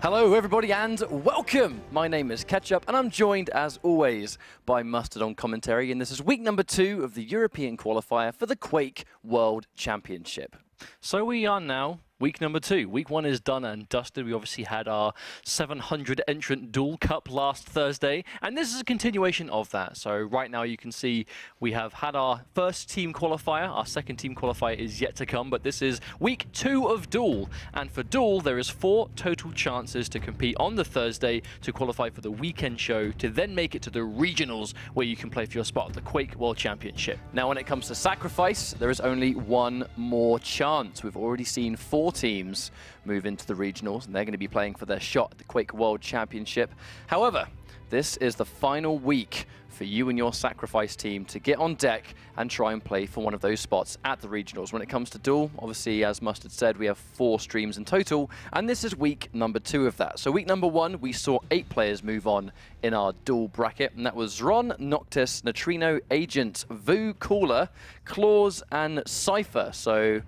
Hello everybody and welcome! My name is Ketchup and I'm joined as always by Mustard on commentary, and this is week number 2 of the European qualifier for the Quake World Championship. So we are now week number 2. Week 1 is done and dusted. We obviously had our 700 entrant duel cup last Thursday, and this is a continuation of that. So right now you can see we have had our first team qualifier. Our second team qualifier is yet to come, but this is week 2 of duel. And for duel, there is 4 total chances to compete on the Thursday to qualify for the weekend show to then make it to the regionals where you can play for your spot at the Quake World Championship. Now when it comes to sacrifice, there is only one more chance. We've already seen 4 teams move into the regionals, and they're going to be playing for their shot at the Quake World Championship. However, this is the final week for you and your sacrifice team to get on deck and try and play for one of those spots at the regionals. When it comes to duel, obviously, as Mustard said, we have 4 streams in total, and this is week number 2 of that. So week number 1, we saw 8 players move on in our duel bracket, and that was Ron, Noctis, Neutrino, Agent, Vu, Cooler, Claws, and Cypher. So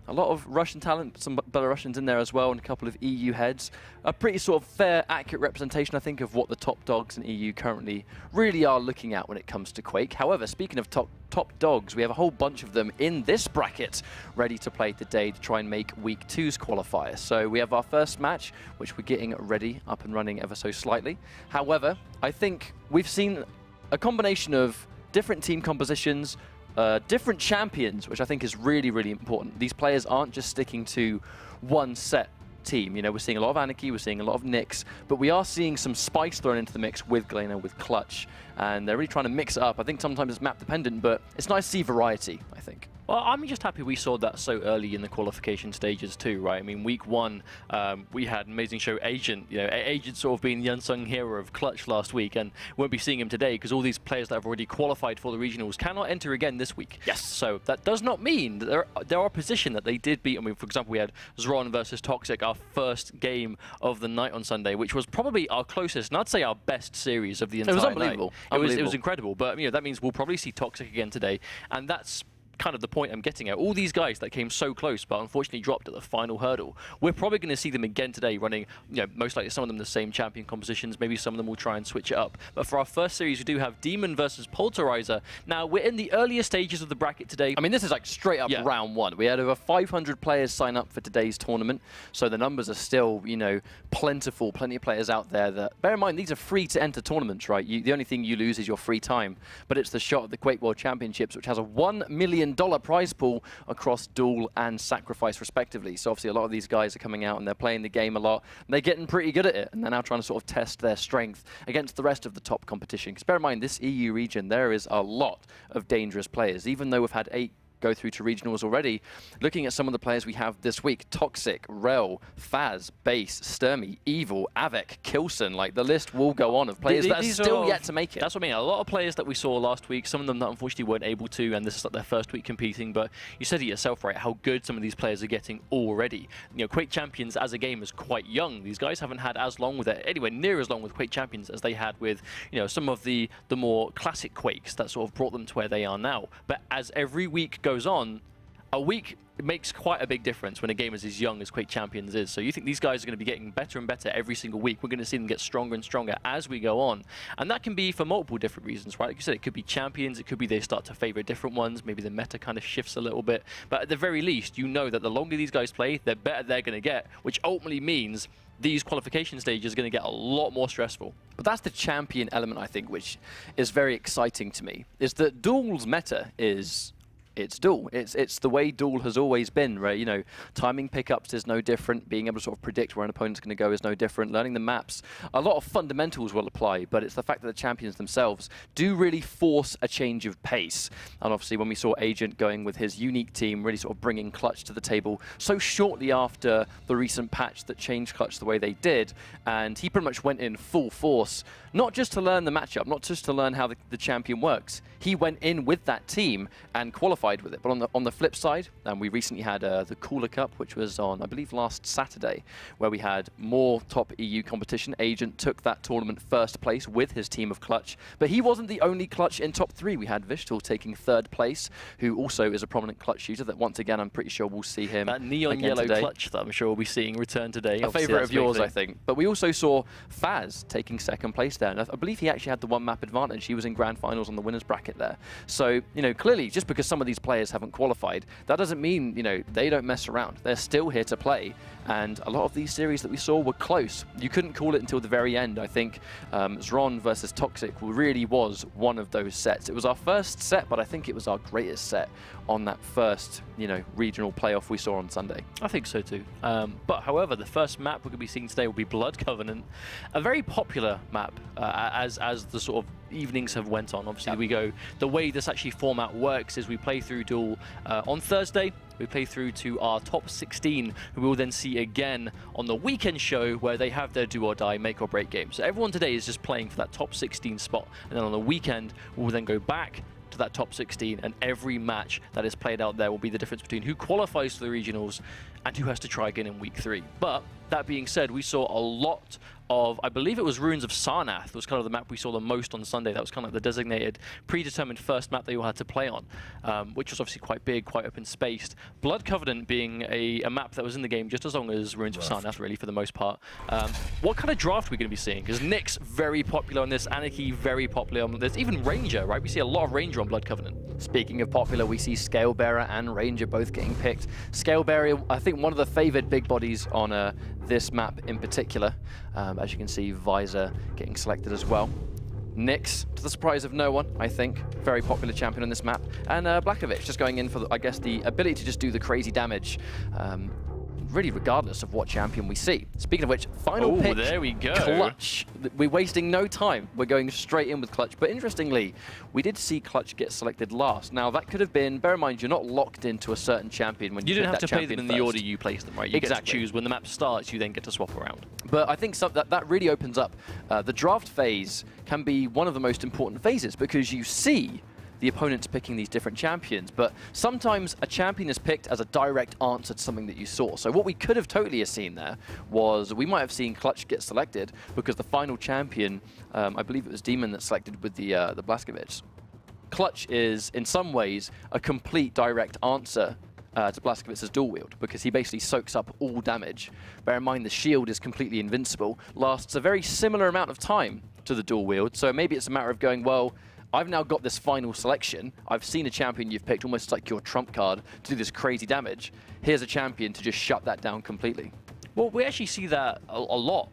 a lot of Russian talent, some Belarusians in there as well, and a couple of EU heads. A pretty sort of fair, accurate representation, I think, of what the top dogs in EU currently really are looking at when it comes to Quake. However, speaking of top dogs, we have a whole bunch of them in this bracket ready to play today to try and make week 2's qualifier. So we have our first match, which we're getting ready, up and running ever so slightly. However, I think we've seen a combination of different team compositions, different champions, which I think is really, really important. These players aren't just sticking to one set team. You know, we're seeing a lot of Anarchy, we're seeing a lot of Nyx, but we are seeing some spice thrown into the mix with Galena, with Clutch, and they're really trying to mix it up. I think sometimes it's map dependent, but it's nice to see variety, I think. Well, I'm just happy we saw that so early in the qualification stages too, right? I mean, week 1, we had an amazing show Agent. You know, Agent sort of being the unsung hero of Clutch last week, and won't be seeing him today because all these players that have already qualified for the regionals cannot enter again this week. Yes. So that does not mean that there are position that they did beat. I mean, for example, we had Zron versus Toxic, our first game of the night on Sunday, which was probably our closest, and I'd say our best series of the entire night. It was unbelievable. It was incredible, but you know, that means we'll probably see Toxic again today, and that's kind of the point I'm getting at. All these guys that came so close but unfortunately dropped at the final hurdle, we're probably going to see them again today running, you know, most likely some of them the same champion compositions, maybe some of them will try and switch it up. But for our first series, we do have dem0n versus polterizer. Now, we're in the earlier stages of the bracket today. I mean, this is like straight up round 1. We had over 500 players sign up for today's tournament, so the numbers are still, you know, plentiful, plenty of players out there that, bear in mind, these are free to enter tournaments, right? The only thing you lose is your free time, but it's the shot at the Quake World Championships, which has a $1 million prize pool across duel and sacrifice respectively. So obviously a lot of these guys are coming out and they're playing the game a lot, and they're getting pretty good at it, and they're now trying to sort of test their strength against the rest of the top competition. Because bear in mind, this EU region, there is a lot of dangerous players. Even though we've had 8 go through to regionals already, looking at some of the players we have this week: Toxic, Rel, Faz, Base, Sturmy, Evil, Avec, Kilson. Like, the list will go on of players that are still yet to make it. That's what I mean. A lot of players that we saw last week, some of them that unfortunately weren't able to, and this is like their first week competing, but you said it yourself, right, how good some of these players are getting already. You know, Quake Champions as a game is quite young. These guys haven't had as long with it, anywhere near as long with Quake Champions as they had with, you know, some of the more classic Quakes that sort of brought them to where they are now. But as every week goes on, a week makes quite a big difference when a game is as young as Quake Champions is. So you think these guys are going to be getting better and better every single week. We're going to see them get stronger and stronger as we go on. And that can be for multiple different reasons, right? Like you said, it could be champions, it could be they start to favor different ones, maybe the meta kind of shifts a little bit. But at the very least, you know that the longer these guys play, the better they're going to get, which ultimately means these qualification stages are going to get a lot more stressful. But that's the champion element, I think, which is very exciting to me, is that duel's meta is it's duel. It's the way duel has always been, right? You know, timing pickups is no different. Being able to sort of predict where an opponent's going to go is no different. Learning the maps, a lot of fundamentals will apply, but it's the fact that the champions themselves do really force a change of pace. And obviously, when we saw Agent going with his unique team, really sort of bringing Clutch to the table so shortly after the recent patch that changed Clutch the way they did, and he pretty much went in full force, not just to learn the matchup, not just to learn how the champion works. He went in with that team and qualified qualified with it. But on the flip side, we recently had the Cooler Cup, which was on, I believe, last Saturday, where we had more top EU competition. Agent took that tournament first place with his team of Clutch, but he wasn't the only Clutch in top 3. We had Vishtal taking 3rd place, who also is a prominent Clutch user that, once again, I'm pretty sure we'll see him that neon yellow today. Clutch that I'm sure we'll be seeing return today. A favourite of yours, I think. But we also saw Faz taking 2nd place there, and I believe he actually had the 1 map advantage. He was in grand finals on the winners bracket there. So, you know, clearly, just because some of these players haven't qualified, that doesn't mean, you know, they don't mess around. They're still here to play, and a lot of these series that we saw were close. You couldn't call it until the very end. I think dem0n versus Toxic really was one of those sets. It was our first set, but I think it was our greatest set on that first, you know, regional playoff we saw on Sunday. I think so too. But however, the first map we're going to be seeing today will be Blood Covenant, a very popular map as the sort of evenings have went on. Obviously, we go, the way this actually format works is we play through duel on Thursday. We play through to our top 16, who we will then see again on the weekend show, where they have their do or die, make or break game. So everyone today is just playing for that top 16 spot, and then on the weekend we will then go back to that top 16, and every match that is played out there will be the difference between who qualifies for the regionals and who has to try again in week 3. But that being said, we saw a lot of, I believe it was Ruins of Sarnath was kind of the map we saw the most on Sunday. That was kind of the designated, predetermined first map they all had to play on, which was obviously quite big, quite open-spaced. Blood Covenant being a map that was in the game just as long as Ruins of Sarnath, really, for the most part. What kind of draft are we going to be seeing? Because Nyx very popular on this, Anarchy very popular on this, even Ranger, right? We see a lot of Ranger on Blood Covenant. Speaking of popular, we see Scalebearer and Ranger both getting picked. Scalebearer, I think, one of the favoured big bodies on this map in particular. As you can see, Visor getting selected as well. Nyx, to the surprise of no one, I think, very popular champion on this map. And Blakovic just going in for, I guess, the ability to just do the crazy damage. Really regardless of what champion we see. Speaking of which, final pick, there we go. Clutch. We're wasting no time. We're going straight in with Clutch. But interestingly, we did see Clutch get selected last. Now, that could have been, bear in mind, you're not locked into a certain champion when you didn't have that to play them in the order first. you place them, right? You get to choose when the map starts, you then get to swap around. But I think that really opens up. The draft phase can be one of the most important phases, because you see the opponents picking these different champions, but sometimes a champion is picked as a direct answer to something that you saw. So what we could have totally seen there was we might have seen Clutch get selected because the final champion, I believe it was dem0n that selected with the Blazkowicz. Clutch is, in some ways, a complete direct answer to Blazkowicz's dual wield, because he basically soaks up all damage. Bear in mind, the shield is completely invincible, lasts a very similar amount of time to the dual wield, so maybe it's a matter of going, well, I've now got this final selection. I've seen a champion you've picked, almost like your trump card, to do this crazy damage. Here's a champion to just shut that down completely. Well, we actually see that a lot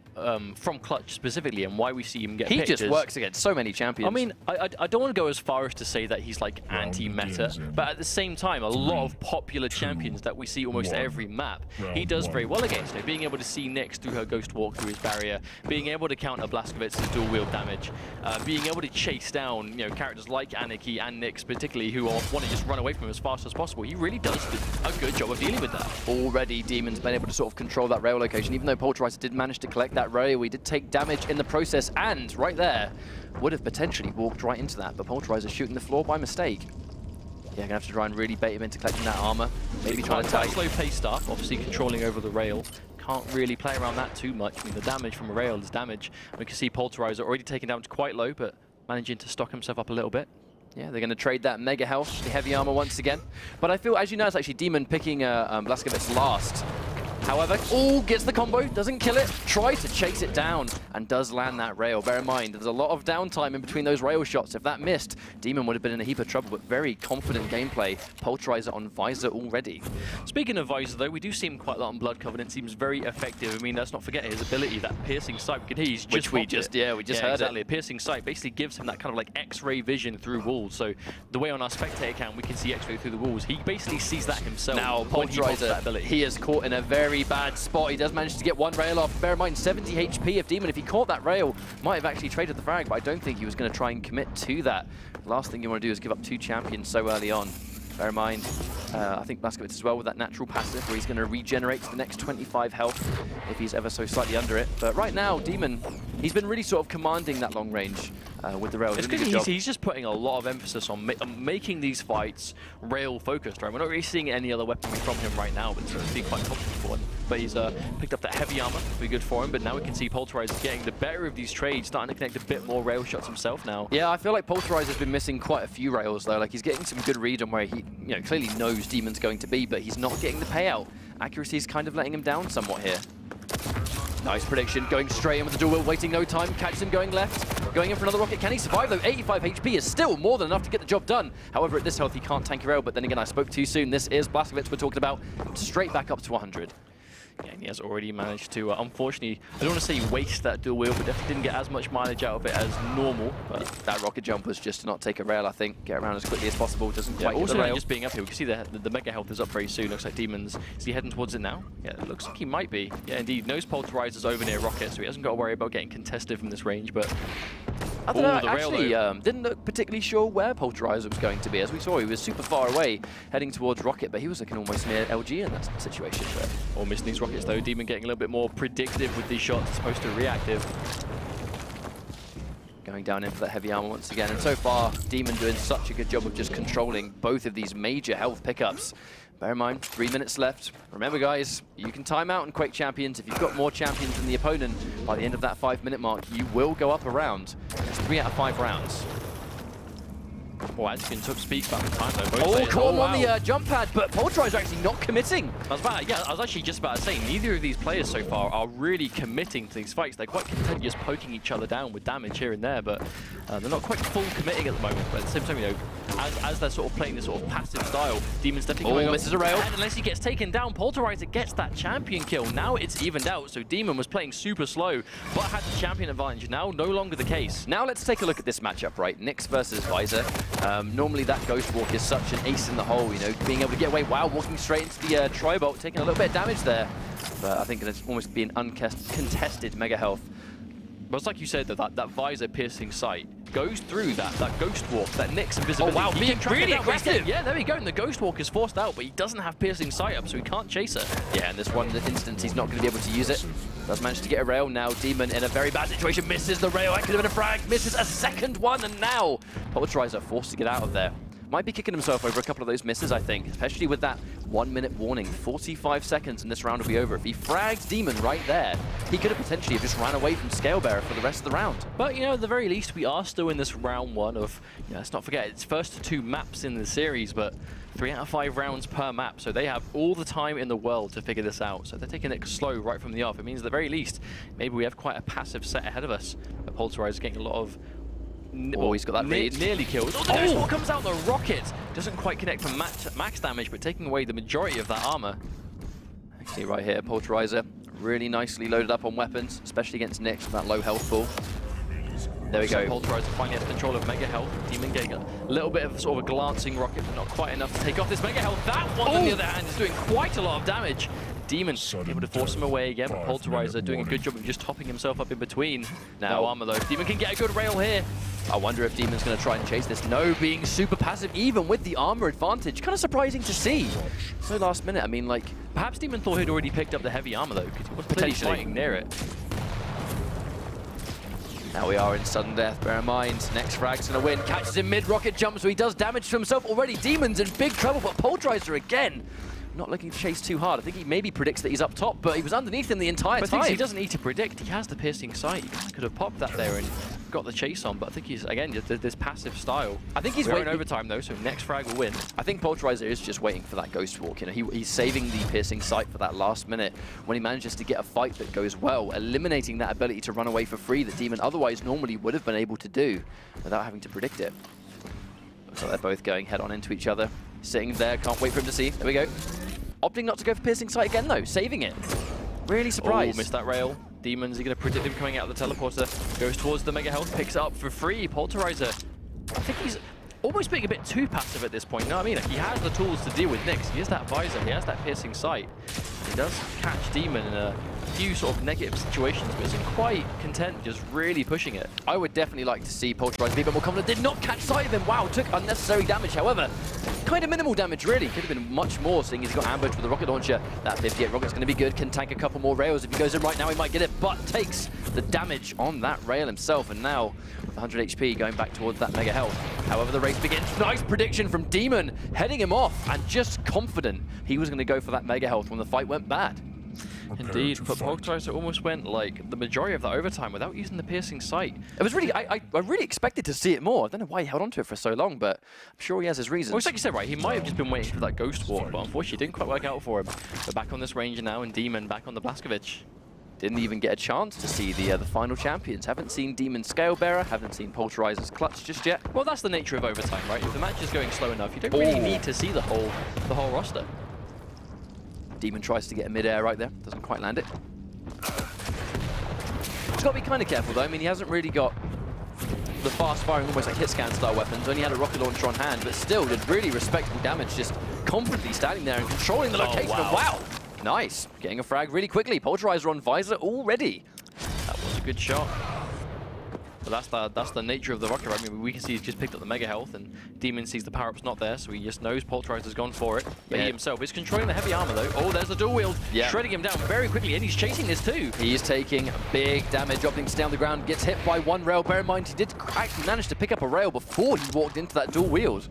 from Clutch specifically, and why we see him get picked. He just works against so many champions. I mean, I don't want to go as far as to say that he's like anti-meta, but at the same time, a lot of popular champions that we see almost every map, he does very well against. Being able to see Nyx through her Ghost Walk through his barrier, being able to counter Blazkowicz's dual wield damage, being able to chase down, you know, characters like Anarchy and Nyx particularly, who want to just run away from him as fast as possible. He really does a good job of dealing with that. Already, dem0n's been able to sort of control that rail location. Even though polterizer did manage to collect that rail, we did take damage in the process, and right there would have potentially walked right into that, but polterizer shooting the floor by mistake. Yeah, gonna have to try and really bait him into collecting that armor. Maybe try to tag. Slow pace start, obviously controlling over the rail. Can't really play around that too much. I mean, the damage from a rail is damage. We can see polterizer already taken down to quite low, but managing to stock himself up a little bit. Yeah, they're going to trade that mega health, the heavy armor once again. But I feel, as you know, it's actually dem0n picking Blazkowicz last. However, gets the combo, doesn't kill it, tries to chase it down, and does land that rail. Bear in mind, there's a lot of downtime in between those rail shots. If that missed, dem0n would have been in a heap of trouble, but very confident gameplay. polterizer on Visor already. Speaking of Visor, though, we do see him quite a lot on Blood Covenant. Seems very effective. I mean, let's not forget his ability, that piercing sight. We can hear he's just we just heard exactly. it. A piercing sight basically gives him that kind of like X-ray vision through walls. So the way on our spectator cam we can see X-ray through the walls, he basically sees that himself. Now, polterizer, he is caught in a very bad spot. He does manage to get one rail off. Bear in mind, 70 HP of dem0n. If he caught that rail, might have actually traded the frag, but I don't think he was going to try and commit to that. Last thing you want to do is give up 2 champions so early on. Bear in mind, I think Blazkowicz as well with that natural passive where he's going to regenerate to the next 25 health if he's ever so slightly under it. But right now, dem0n He's been really sort of commanding that long range with the rails. It's because he's just putting a lot of emphasis on making these fights rail focused, right? We're not really seeing any other weaponry from him right now, but it's been quite confident for him. But he's picked up that heavy armor, be good for him. But now we can see polterizer getting the better of these trades, starting to connect a bit more rail shots himself now. Yeah, I feel like polterizer's been missing quite a few rails though. Like he's getting some good read on where he, clearly knows dem0n's going to be, but he's not getting the payout. Accuracy is kind of letting him down somewhat here. Nice prediction, going straight in with the dual wheel, waiting no time, catches him going left, going in for another rocket. Can he survive though? 85 HP is still more than enough to get the job done. However, at this health, he can't tank your rail, but then again, I spoke too soon. This is Blazkowicz we're talking about, straight back up to 100. Yeah, and he has already managed to, unfortunately, I don't want to say waste that dual wheel, but definitely didn't get as much mileage out of it as normal. But that rocket jump was just to not take a rail, I think. Get around as quickly as possible, doesn't quite also get the rail. Just being up here, we can see the mega health is up very soon. Looks like dem0n's, is he heading towards it now? Yeah, it looks like he might be. Yeah, indeed, knows polterizer's over near rocket, so he hasn't got to worry about getting contested from this range, but... I don't know, actually, didn't look particularly sure where polterizer was going to be. As we saw, he was super far away, heading towards rocket, but he was looking almost near LG in that situation. But all missing these rockets though, dem0n getting a little bit more predictive with these shots as opposed to reactive. Going down in for that heavy armor once again, and so far, dem0n doing such a good job of just controlling both of these major health pickups. Bear in mind, 3 minutes left. Remember guys, you can time out in Quake Champions. If you've got more champions than the opponent, by the end of that 5-minute mark, you will go up a round. It's 3 out of 5 rounds. Well, as you can speak about the time though. Oh, caught him on the jump pad, but polterizer actually not committing. I was actually just about to say, neither of these players so far are really committing to these fights. They're quite content just poking each other down with damage here and there, but they're not quite full committing at the moment. But at the same time, as they're sort of playing this sort of passive style, dem0n's definitely going misses a rail. And unless he gets taken down, polterizer gets that champion kill. Now it's evened out, so dem0n was playing super slow, but had the champion advantage. Now no longer the case. Now let's take a look at this matchup, right? Nyx versus Visor. Normally that Ghost Walk is such an ace in the hole, being able to get away. Wow, walking straight into the Tri-Bolt, taking a little bit of damage there. But I think it's almost be an uncontested mega health. But it's like you said, that Visor piercing sight goes through that Ghost Walk, that Nyx invisibility. Oh wow, being really aggressive! Yeah, there we go, and the Ghost Walk is forced out, but he doesn't have piercing sight up, so he can't chase her. Yeah, in this one instance, he's not going to be able to use it. Does manage to get a rail now. dem0n in a very bad situation, misses the rail. That could have been a frag, misses a second one, and now polterizer forced to get out of there. Might be kicking himself over a couple of those misses, I think, especially with that 1 minute warning. 45 seconds and this round will be over. If he frags dem0n right there, he could have potentially just ran away from Scalebearer for the rest of the round. But, at the very least, we are still in this round 1 of, let's not forget, it's first 2 maps in the series, but 3 out of 5 rounds per map, so they have all the time in the world to figure this out. So they're taking it slow right from the off. It means at the very least, maybe we have quite a passive set ahead of us. But polterizer is getting a lot of... Oh, he's got that read. Nearly killed. Oh, the Ghost Walk comes out, the rocket doesn't quite connect for max damage, but taking away the majority of that armor. Actually, right here, polterizer really nicely loaded up on weapons, especially against Nyx with that low health pool. There we go. Polterizer finally has control of mega health. dem0n getting a little bit of sort of a glancing rocket, but not quite enough to take off this mega health. That one, on the other hand, is doing quite a lot of damage. dem0n able to force him away again, but polterizer doing a good job of just topping himself up in between. Now, no armor though. dem0n can get a good rail here. I wonder if dem0n's going to try and chase this. No, being super passive, even with the armor advantage. Kind of surprising to see. So last minute, I mean, like... Perhaps dem0n thought he'd already picked up the heavy armor though, because he was potentially fighting near it. Now we are in sudden death, bear in mind. Next frag's going to win. Catches him mid-rocket jump, so he does damage to himself already. dem0n's in big trouble, but polterizer again. Not looking to chase too hard. I think he maybe predicts that he's up top, but he was underneath him the entire time. He doesn't need to predict. He has the piercing sight. He could have popped that there and got the chase on, but I think he's, again, this passive style. I think he's waiting overtime, though, so next frag will win. I think polterizer is just waiting for that Ghost Walk. He's saving the piercing sight for that last minute when he manages to get a fight that goes well, eliminating that ability to run away for free that dem0n otherwise normally would have been able to do without having to predict it. Looks like they're both going head-on into each other. Sitting there, can't wait for him to see. There we go. Opting not to go for piercing sight again, though, saving it. Really surprised. Oh, missed that rail. dem0n's going to predict him coming out of the teleporter. Goes towards the mega health, picks it up for free. Polterizer, I think he's almost being a bit too passive at this point. You know what I mean? Like, he has the tools to deal with Nyx. He has that visor, he has that piercing sight. He does catch dem0n in a few sort of negative situations, but isn't quite content just really pushing it. I would definitely like to see polterizer be a bit more confident. Did not catch sight of him. Wow, took unnecessary damage. However, kind of minimal damage, really. Could have been much more, seeing he's got ambushed with a rocket launcher. That 58 rocket's going to be good. Can tank a couple more rails. If he goes in right now, he might get it, but takes the damage on that rail himself. And now, with 100 HP, going back towards that mega health. However, the race begins. Nice prediction from dem0n, heading him off, and just confident he was going to go for that mega health when the fight went bad. Indeed, but polterizer almost went like the majority of that overtime without using the piercing sight. It was really, I really expected to see it more. I don't know why he held on to it for so long, but I'm sure he has his reasons. Well, it's like you said, right? He might have just been waiting for that ghost walk, but unfortunately, it didn't quite work out for him. We're back on this Ranger now, and dem0n back on the Blazkowicz. Didn't even get a chance to see the final champions. Haven't seen dem0n Scalebearer, haven't seen polterizer's clutch just yet. Well, that's the nature of overtime, right? If the match is going slow enough, you don't really need to see the whole roster. dem0n tries to get a mid-air right there, doesn't quite land it. He's got to be kind of careful though. I mean, he hasn't really got the fast-firing, almost like hit-scan style weapons. Only had a rocket launcher on hand, but still did really respectable damage, just confidently standing there and controlling the location. Oh, wow. Nice, getting a frag really quickly. Polterizer on visor already. That was a good shot. But that's the nature of the rocket, right? I mean, we can see he's just picked up the mega health, and dem0n sees the power-up's not there, so he just knows polterizer's gone for it. But he himself is controlling the heavy armor, though. Oh, there's the dual wield, shredding him down very quickly, and he's chasing this too. He's taking big damage, dropping down the ground, gets hit by one rail. Bear in mind, he did actually manage to pick up a rail before he walked into that dual wield.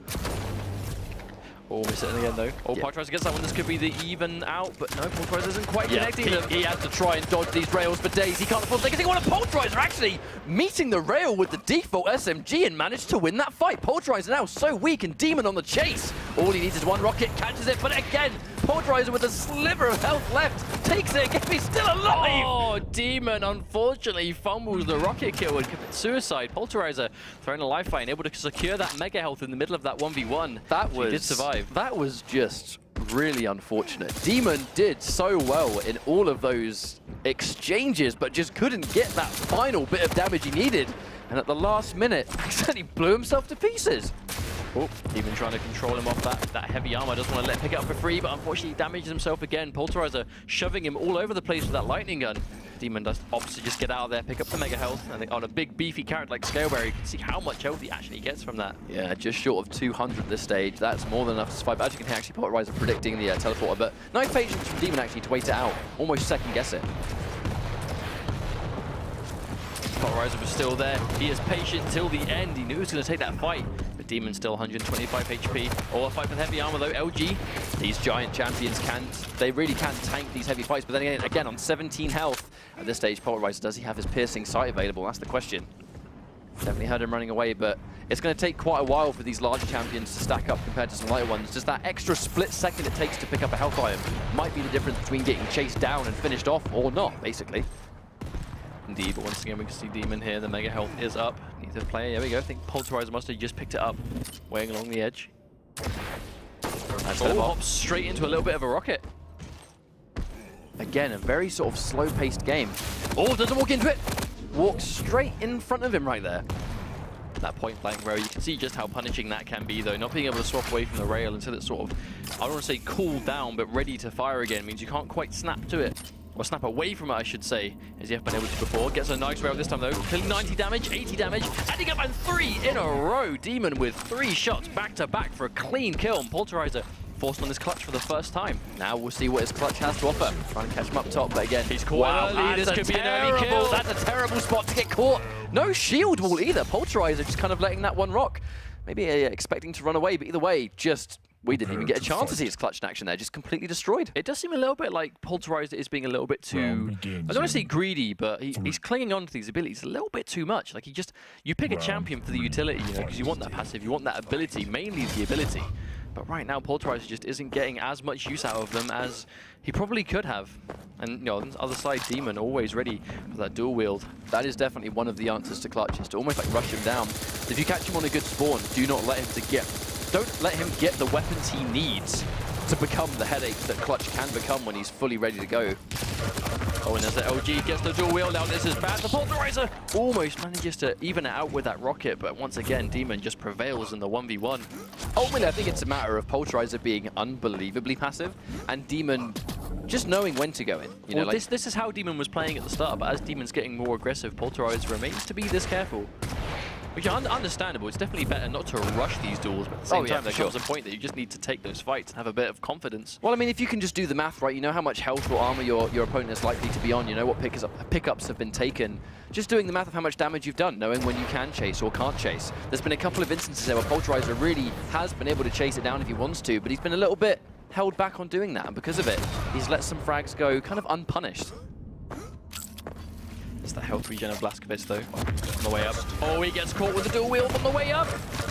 Oh, missed it again though. Oh, polterizer gets that one. This could be the even out, but no, polterizer isn't quite connecting them. He has to try and dodge these rails for days. He can't afford to take a single one. polterizer actually meeting the rail with the default SMG and managed to win that fight. Polterizer now so weak, and dem0n on the chase. All he needs is one rocket, catches it, but again, polterizer with a sliver of health left takes it again. He's still alive. Oh, dem0n unfortunately fumbles the rocket kill and commits suicide. Polterizer throwing a lifeline, able to secure that mega health in the middle of that 1v1. He did survive. That was just really unfortunate. dem0n did so well in all of those exchanges, but just couldn't get that final bit of damage he needed. And at the last minute, accidentally blew himself to pieces. Oh, dem0n trying to control him off that heavy armor. Doesn't want to let him pick it up for free, but unfortunately he damages himself again. Polterizer shoving him all over the place with that lightning gun. dem0n does opposite, just get out of there, pick up the mega health. I think on a big beefy character like Scalebearer, you can see how much health he actually gets from that. Yeah, just short of 200 at this stage. That's more than enough to survive. As you can hear, actually polterizer predicting the teleporter, but no patience from dem0n actually to wait it out. Almost second guess it. polterizer was still there. He is patient till the end. He knew he was going to take that fight. But dem0n still 125 HP. All a fight with heavy armor though. LG. These giant champions they really can tank these heavy fights. But then again, on 17 health at this stage, polterizer, does he have his piercing sight available? That's the question. Definitely heard him running away, but it's going to take quite a while for these larger champions to stack up compared to some lighter ones. Just that extra split second it takes to pick up a health item might be the difference between getting chased down and finished off or not, basically. Indeed, but once again we can see dem0n here. The mega health is up. Neither player. There we go. I think polterizer must have just picked it up, weighing along the edge. And hops straight into a little bit of a rocket. Again, a very sort of slow-paced game. Oh, doesn't walk into it. Walks straight in front of him right there. That point-blank rail, you can see just how punishing that can be, though. Not being able to swap away from the rail until it's sort of, I don't want to say cooled down, but ready to fire again means you can't quite snap to it. Or snap away from it, I should say, as you have been able to before. Gets a nice rail this time, though. Killing 90 damage, 80 damage, adding up and 3 in a row. dem0n with 3 shots back-to-back for a clean kill. And polterizer forced on his clutch for the first time. Now we'll see what his clutch has to offer. Trying to catch him up top, but again, he's caught early. This could be an early kill. That's a terrible spot to get caught. No shield wall either. Polterizer just kind of letting that one rock. Maybe expecting to run away, but either way, we didn't even get a chance to see his clutch in action there, just completely destroyed. It does seem a little bit like polterizer is being a little bit too, I don't want to say greedy, but he's clinging on to these abilities a little bit too much. Like you pick a champion for the utility, you know, because you want that passive, you want that ability, mainly the ability. But right now, polterizer just isn't getting as much use out of them as he probably could have. And, you know, on the other side, dem0n always ready for that dual wield. That is definitely one of the answers to clutch, is to almost like rush him down. If you catch him on a good spawn, do not let him don't let him get the weapons he needs to become the headache that clutch can become when he's fully ready to go. Oh, and there's the LG, gets the dual wheel. Now this is bad. The polterizer almost manages to even it out with that rocket, but once again, dem0n just prevails in the 1v1. Ultimately, I think it's a matter of polterizer being unbelievably passive and dem0n just knowing when to go in. You know, like this is how dem0n was playing at the start, but as dem0n's getting more aggressive, polterizer remains to be this careful. Which is understandable. It's definitely better not to rush these duels, but at the same time, there comes a point that you just need to take those fights and have a bit of confidence. Well, I mean, if you can just do the math right, you know how much health or armor your opponent is likely to be on, you know what pickups have been taken. Just doing the math of how much damage you've done, knowing when you can chase or can't chase. There's been a couple of instances there where polterizer really has been able to chase it down if he wants to, but he's been a little bit held back on doing that, and because of it, he's let some frags go kind of unpunished. It's the health regen of Blazkowicz, though, on the way up. Oh, he gets caught with the dual wield on the way up.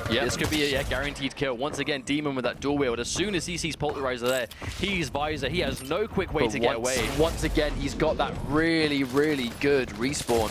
Yeah, this could be a guaranteed kill. Once again, dem0n with that dual wield. As soon as he sees polterizer there, he's visor. He has no quick way to get away. Once again, he's got that really, really good respawn.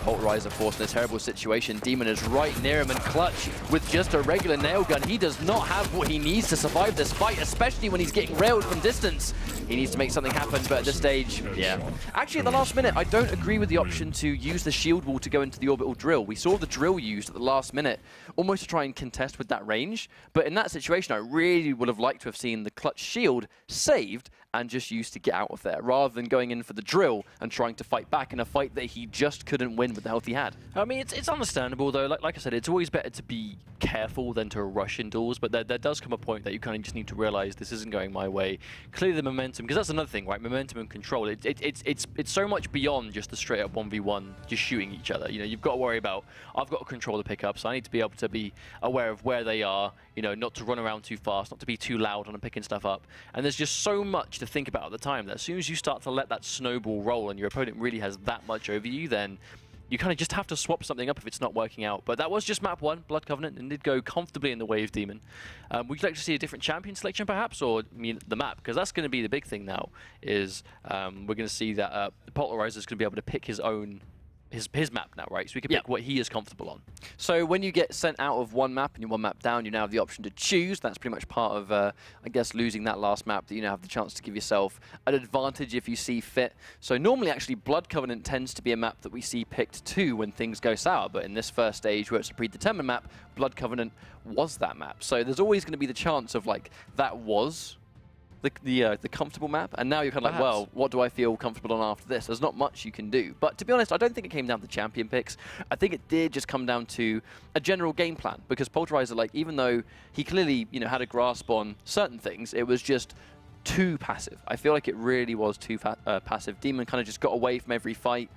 Polterizer forced in a terrible situation. dem0n is right near him, and Clutch with just a regular nail gun. He does not have what he needs to survive this fight, especially when he's getting railed from distance. He needs to make something happen, but at this stage, yeah. Actually, at the last minute, I don't agree with the option to use the shield wall to go into the orbital drill. We saw the drill used at the last minute, almost to try and contest with that range. But in that situation, I really would have liked to have seen the Clutch shield saved and just used to get out of there, rather than going in for the drill and trying to fight back in a fight that he just couldn't win with the health he had. I mean, it's understandable, though. Like I said, it's always better to be careful than to rush in duels, but there does come a point that you kind of just need to realize this isn't going my way. Clear the momentum, because that's another thing, right? Momentum and control. It's so much beyond just the straight-up 1v1, just shooting each other. You know, you've got to worry about, I've got to control the pickups, so I need to be able to be aware of where they are, you know, not to run around too fast, not to be too loud when I'm picking stuff up. And there's just so much to think about at the time that as soon as you start to let that snowball roll and your opponent really has that much over you, then you kind of just have to swap something up if it's not working out. But that was just map 1, Blood Covenant, and did go comfortably in the way of dem0n. Would you like to see a different champion selection perhaps, or I mean the map? Because that's going to be the big thing now, is we're going to see that polterizer is going to be able to pick his own his map now, right? So we can pick what he is comfortable on. So when you get sent out of one map and you're one map down, you now have the option to choose. That's pretty much part of, I guess, losing that last map, that you now have the chance to give yourself an advantage if you see fit. So normally, actually, Blood Covenant tends to be a map that we see picked too when things go sour. But in this first stage, where it's a predetermined map, Blood Covenant was that map. So there's always going to be the chance of, like, that was the comfortable map, and now you're kind of like, well, what do I feel comfortable on after this? There's not much you can do. But to be honest, I don't think it came down to champion picks. I think it did just come down to a general game plan, because polterizer, like, even though he clearly, you know, had a grasp on certain things, it was just too passive. I feel like it really was too passive. dem0n kind of just got away from every fight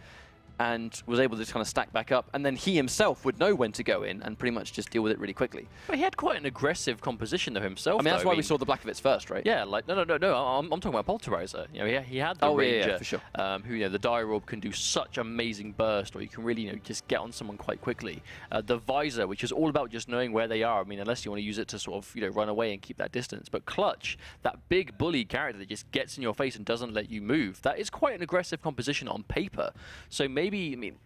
and was able to just kind of stack back up, and then he himself would know when to go in and pretty much just deal with it really quickly. But he had quite an aggressive composition of himself. I mean, that's why we saw the Blazkowicz first, right? Yeah, like no. I'm talking about polterizer. You know, he had the Ranger, yeah, for sure. Who, you know, the Dire Orb can do such amazing burst, or you can really, you know, just get on someone quite quickly. The Visor, which is all about just knowing where they are. I mean, unless you want to use it to sort of, you know, run away and keep that distance. But Clutch, that big bully character that just gets in your face and doesn't let you move, that is quite an aggressive composition on paper. So maybe, I mean,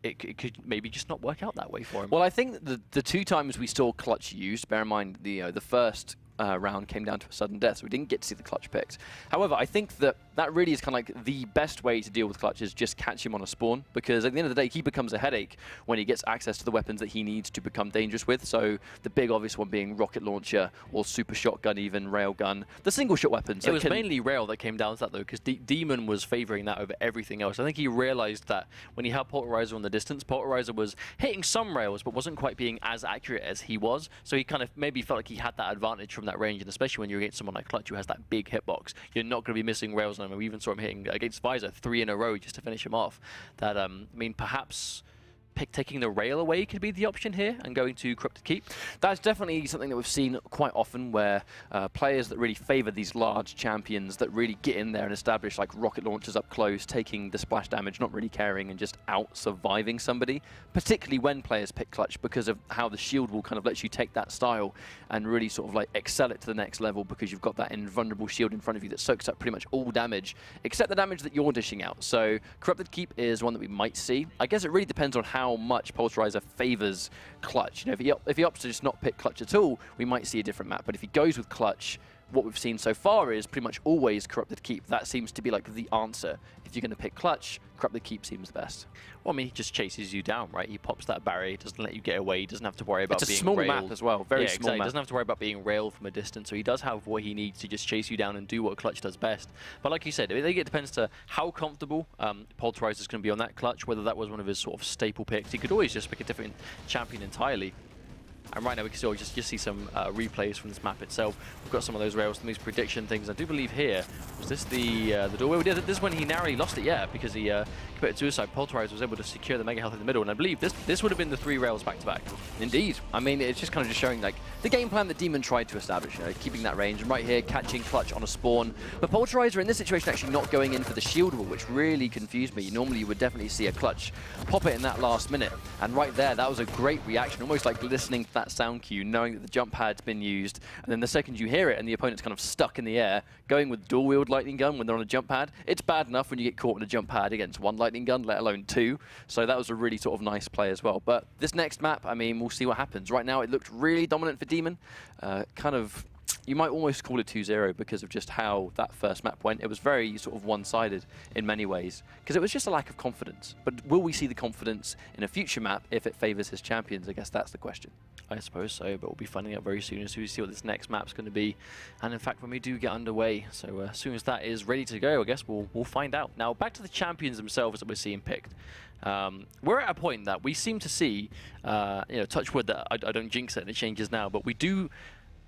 it could maybe just not work out that way for him. Well, I think the two times we saw Clutch used, bear in mind the first round came down to a sudden death, so we didn't get to see the Clutch picked. However, I think that really is kind of like the best way to deal with Clutch, is just catch him on a spawn, because at the end of the day, he becomes a headache when he gets access to the weapons that he needs to become dangerous with. So the big obvious one being rocket launcher, or super shotgun, even railgun, the single shot weapons. It was mainly rail that came down to that, though, because dem0n was favoring that over everything else. I think he realized that when he had polterizer on the distance, polterizer was hitting some rails, but wasn't quite being as accurate as he was. So he kind of maybe felt like he had that advantage from that range, and especially when you're against someone like Clutch who has that big hitbox, you're not going to be missing rails. And I mean, we even saw him hitting against Visor 3 in a row just to finish him off. That I mean, perhaps taking the rail away could be the option here and going to Corrupted Keep. That's definitely something that we've seen quite often, where players that really favor these large champions that really get in there and establish like rocket launchers up close, taking the splash damage, not really caring, and just out surviving somebody, particularly when players pick Clutch, because of how the shield wall kind of lets you take that style and really sort of like excel it to the next level, because you've got that invulnerable shield in front of you that soaks up pretty much all damage except the damage that you're dishing out. So Corrupted Keep is one that we might see. I guess it really depends on how much polterizer favors Clutch. You know, if he opts to just not pick Clutch at all, we might see a different map. But if he goes with Clutch, what we've seen so far is pretty much always corrupted keep. That seems to be like the answer. If you're going to pick clutch, corrupted keep seems the best. Well, I mean, he just chases you down, right? He pops that barrier, doesn't let you get away, he doesn't have to worry about being railed. It's a small map as well, very small He map. doesn't have to worry about being railed from a distance, so he does have what he needs to just chase you down and do what clutch does best. But like you said, I think it depends to how comfortable polterizer is going to be on that clutch, whether that was one of his sort of staple picks. He could always just pick a different champion entirely. And right now we can still just see some replays from this map itself. We've got some of those rails, some of these prediction things. I do believe here, was this the doorway? This is when he narrowly lost it, yeah, because he committed suicide. Polterizer was able to secure the mega health in the middle, and I believe this would have been the 3 rails back to back. Indeed. I mean, it's just kind of just showing like the game plan that dem0n tried to establish, keeping that range, and right here catching clutch on a spawn. But polterizer in this situation actually not going in for the shield wall, which really confused me. Normally you would definitely see a clutch pop it in that last minute, and right there that was a great reaction, almost like listening to that sound cue, knowing that the jump pad's been used, and then the second you hear it and the opponent's kind of stuck in the air, going with dual-wield lightning gun when they're on a jump pad, it's bad enough when you get caught in a jump pad against 1 lightning gun, let alone 2. So that was a really sort of nice play as well. But this next map, I mean, we'll see what happens. Right now it looked really dominant for dem0n. Kind of, you might almost call it 2-0 because of just how that first map went. It was very sort of one-sided in many ways because it was just a lack of confidence. But will we see the confidence in a future map if it favors his champions? I guess that's the question. I suppose so, but we'll be finding out very soon as soon as we see what this next map's going to be. And in fact, when we do get underway, so as soon as that is ready to go, I guess we'll find out. Now, back to the champions themselves that we're seeing picked. We're at a point that we seem to see, you know, touch wood that I don't jinx it and it changes now, but we do.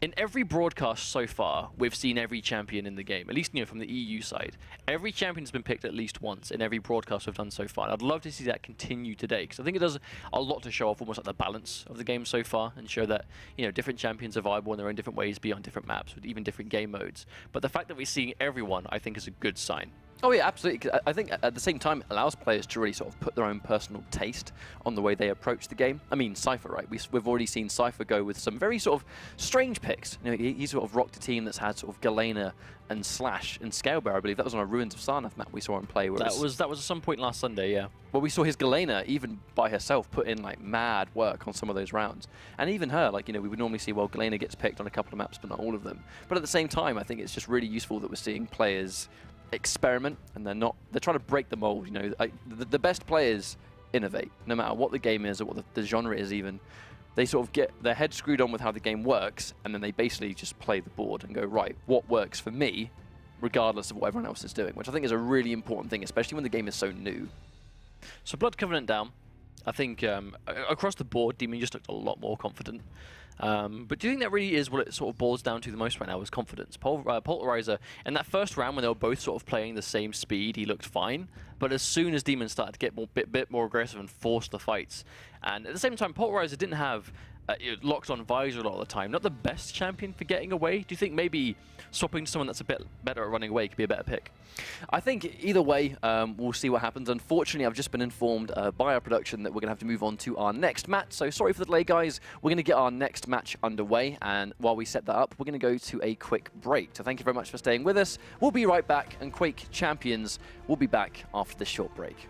In every broadcast so far, we've seen every champion in the game, at least from the EU side. Every champion has been picked at least once in every broadcast we've done so far. And I'd love to see that continue today, because I think it does a lot to show off almost like the balance of the game so far and show that different champions are viable in their own different ways, be on different maps with even different game modes. But the fact that we're seeing everyone, I think, is a good sign. Oh yeah, absolutely. I think at the same time, it allows players to really sort of put their own personal taste on the way they approach the game. I mean, Cypher, right? We've already seen Cypher go with some very sort of strange picks. He's sort of rocked a team that's had sort of Galena and Slash and Scalebearer. I believe that was on a Ruins of Sarnath map we saw him play. That was at some point last Sunday, yeah. Well, we saw his Galena, even by herself, put in like mad work on some of those rounds. And even her, like, we would normally see, well, Galena gets picked on a couple of maps, but not all of them. But at the same time, I think it's just really useful that we're seeing players experiment, and they're trying to break the mold. The best players innovate, no matter what the game is or what the genre is even. They sort of get their head screwed on with how the game works, and then they basically just play the board and go, right, what works for me, regardless of what everyone else is doing, which I think is a really important thing, especially when the game is so new. So Blood Covenant down. I think across the board, dem0n just looked a lot more confident. But do you think that really is what it sort of boils down to the most right now, is confidence? Polterizer, in that first round when they were both sort of playing the same speed, he looked fine. But as soon as dem0n started to get bit more aggressive and force the fights, and at the same time, Polterizer didn't have locked on visor a lot of the time. Not the best champion for getting away. Do you think maybe swapping to someone that's a bit better at running away could be a better pick? I think either way, we'll see what happens. Unfortunately, I've just been informed by our production that we're going to have to move on to our next match. So sorry for the delay, guys. We're going to get our next match underway. And while we set that up, we're going to go to a quick break. So thank you very much for staying with us. We'll be right back. And Quake Champions will be back after this short break.